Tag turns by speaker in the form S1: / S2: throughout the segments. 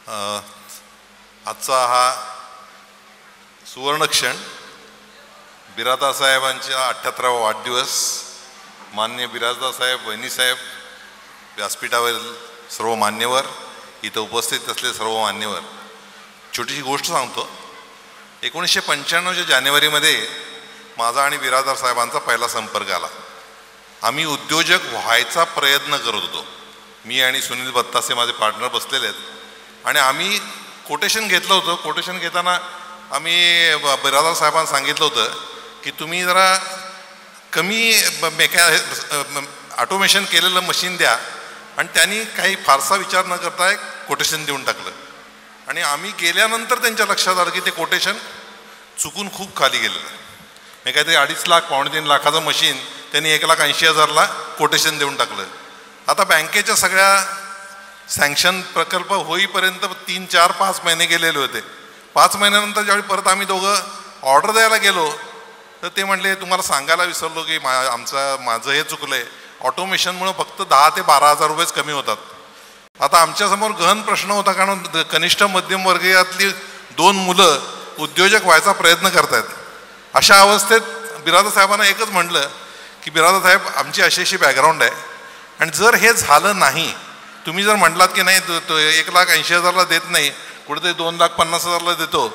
S1: आजचा हा सुवर्णक्षण बिराजदार साहेबांचा 78वा वाढदिवस. मान्य बिराजदार साहेब, वहिनीसाहेब, व्यासपीठावरील सर्व मान्यवर, इथं उपस्थित असलेले सर्व मान्यवर, छोटीशी गोष्ट सांगतो. 1995च्या जानेवारीमध्ये माझा आणि बिराजदार साहेबांचा पहिला संपर्क आला. आम्ही उद्योजक व्हायचा प्रयत्न करत होतो. मी आणि सुनील बत्तासे माझे पार्टनर बसलेले आहेत आणि आम्ही कोटेशन घेतलं होतं. कोटेशन घेताना आम्ही बिराजदार साहेबांना सांगितलं होतं की तुम्ही जरा कमी ऑटोमेशन केलेलं मशीन द्या, आणि त्यांनी काही फारसा विचार न करता एक कोटेशन देऊन टाकलं. आणि आम्ही गेल्यानंतर त्यांच्या लक्षात आलं की ते कोटेशन चुकून खूप खाली गेलेलं. मी काहीतरी 2.5 लाख 2.5 लाखाचं मशीन त्यांनी 1,80,000ला कोटेशन देऊन टाकलं. आता बँकेच्या सगळ्या सँक्शन प्रकल्प होईपर्यंत 3, 4, 5 महिने गेलेले होते. 5 महिन्यानंतर ज्यावेळी परत आम्ही दोघं ऑर्डर द्यायला गेलो तर ते म्हणले तुम्हाला सांगायला विसरलो की माझं हे चुकलं आहे, ऑटोमेशनमुळं फक्त 10,000 ते 12,000 रुपयेच कमी होतात. आता आमच्यासमोर गहन प्रश्न होता, कारण कनिष्ठ मध्यमवर्गीयातली 2 मुलं उद्योजक व्हायचा प्रयत्न करतायत. अशा अवस्थेत बिराजदार साहेबांना एकच म्हटलं की बिराजदार साहेब, आमची अशी बॅकग्राऊंड आहे, आणि जर हे झालं नाही, तुम्ही जर म्हटलात की नाही 1,80,000ला देत नाही, कुठेतरी 2,50,000ला देतो,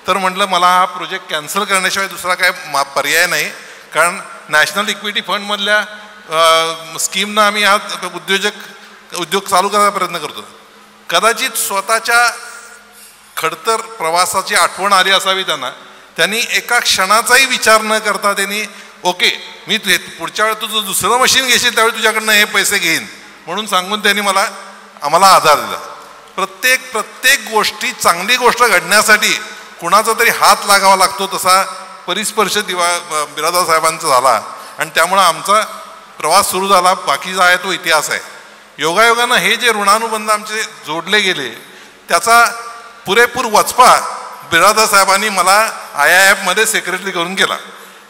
S1: तर म्हटलं मला हा प्रोजेक्ट कॅन्सल करण्याशिवाय दुसरा काय पर्याय नाही. कारण नॅशनल इक्विटी फंडमधल्या स्कीमनं आम्ही हा उद्योग चालू करायचा प्रयत्न करतो. कदाचित स्वतःच्या खडतर प्रवासाची आठवण आली असावी त्यांनी एका क्षणाचाही विचार न करता त्यांनी ओके, मी पुढच्या वेळेस तुझं दुसरं मशीन घेशील त्यावेळी तुझ्याकडनं हे पैसे घेईन म्हणून सांगून त्यांनी आम्हाला आधार दिला. प्रत्येक गोष्टी, चांगली गोष्ट घडण्यासाठी कुणाचा तरी हात लागावा लागतो, तसा परिस्पर्श बिराजदार साहेबांचा झाला, आणि त्यामुळं आमचा प्रवास सुरू झाला. बाकीचा आहे तो इतिहास आहे. योगायोगानं हे जे ऋणानुबंध आमचे जोडले गेले त्याचा पुरेपूर वचपा बिराजदार साहेबांनी मला IIF मध्ये सेक्रेटरी करून केला.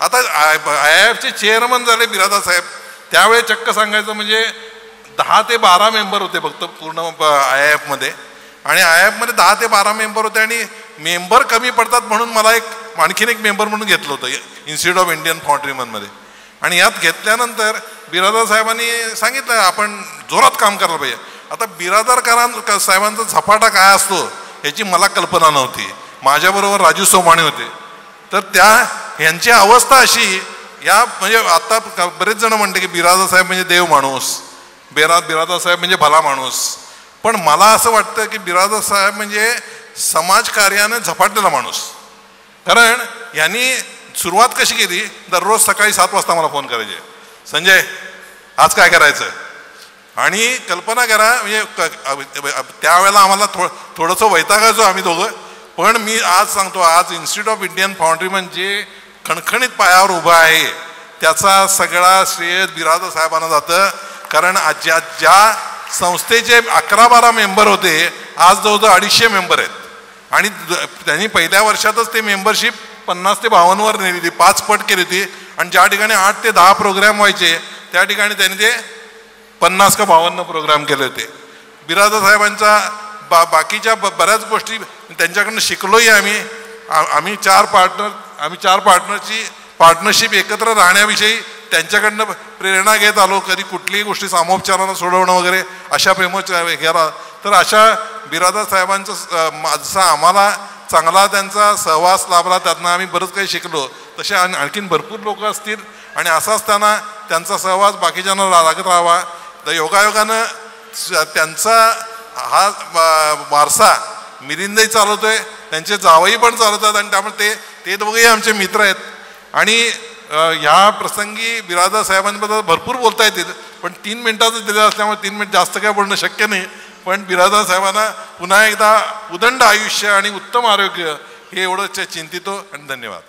S1: आता IIF चे चेअरमन झाले बिराजदार साहेब. त्यावेळी चक्क सांगायचं म्हणजे 10 ते 12 मेंबर होते फक्त पूर्ण IIF मध्ये, आणि IIF मध्ये 10 ते 12 मेंबर होते, आणि मेंबर कमी पडतात म्हणून मला आणखीन एक मेंबर म्हणून घेतलं होतं इन्स्टिट्यूट ऑफ इंडियन फाउंड्रीमनमध्ये. आणि यात घेतल्यानंतर बिराजदार साहेबांनी सांगितलं आपण जोरात काम करायला पाहिजे. आता बिराजदार साहेबांचा झपाटा काय असतो याची मला कल्पना नव्हती. माझ्याबरोबर राजू सोमाणे होते. तर यांची अवस्था अशी, म्हणजे आता बरेच जण म्हणते की बिराजदार साहेब म्हणजे देव माणूस, बिराजदार साहेब म्हणजे भला माणूस, पण मला असं वाटतं की बिराजदार साहेब म्हणजे समाजकार्याने झपाटलेला माणूस. कारण यांनी सुरुवात कशी केली, दररोज सकाळी 7 वाजता मला फोन करायचे, संजय आज काय करायचं. आणि कल्पना करा, म्हणजे त्यावेळेला आम्हाला थोडंसं वैतागायचो आम्ही दोघं, पण मी आज सांगतो, आज इन्स्टिट्यूट ऑफ इंडियन फाउंड्रीमन जे खणखणीत पायावर उभं आहे त्याचा सगळा श्रेय बिराजदार साहेबांना जातं. कारण ज्या संस्थेचे 11-12 मेंबर होते आज जवळजवळ 250 मेंबर आहेत, आणि त्यांनी पहिल्या वर्षातच ते मेंबरशिप 50 ते 52वर नेली होती, 5 पट केली होती. आणि ज्या ठिकाणी 8 ते 10 प्रोग्राम व्हायचे त्या ठिकाणी त्यांनी ते 50 का 52 प्रोग्राम केले होते. बिराजदार साहेबांच्या बाकीच्या बऱ्याच गोष्टी त्यांच्याकडनं शिकलोही आम्ही 4 पार्टनरची पार्टनरशिप एकत्र राहण्याविषयी त्यांच्याकडनं प्रेरणा घेत आलो. कधी कुठलीही गोष्टी सामोपचारानं सोडवणं वगैरे अशा गेला. तर अशा बिराजदार साहेबांचं जसा आम्हाला चांगला त्यांचा सहवास लाभला, त्यातनं आम्ही बरंच काही शिकलो, तसे आणखीन भरपूर लोक असतील, आणि असं असताना त्यांचा सहवास बाकीच्यांना लागत राहावा. तर योगायोगानं त्यांचा हा वारसा मिलिंदही चालवतोय, त्यांचे जावई पण चालवतात, आणि त्यामुळे ते दोघेही आमचे मित्र आहेत. आणि ह्या प्रसंगी बिराजदार साहेबांबद्दल भरपूर बोलता येतील, पण 3 मिनिटाचं दिलं असल्यामुळे 3 मिनिट जास्त काय बोलणं शक्य नाही. पण बिराजदार साहेबांना पुन्हा एकदा उदंड आयुष्य आणि उत्तम आरोग्य हे एवढंच चिंतितो, आणि धन्यवाद.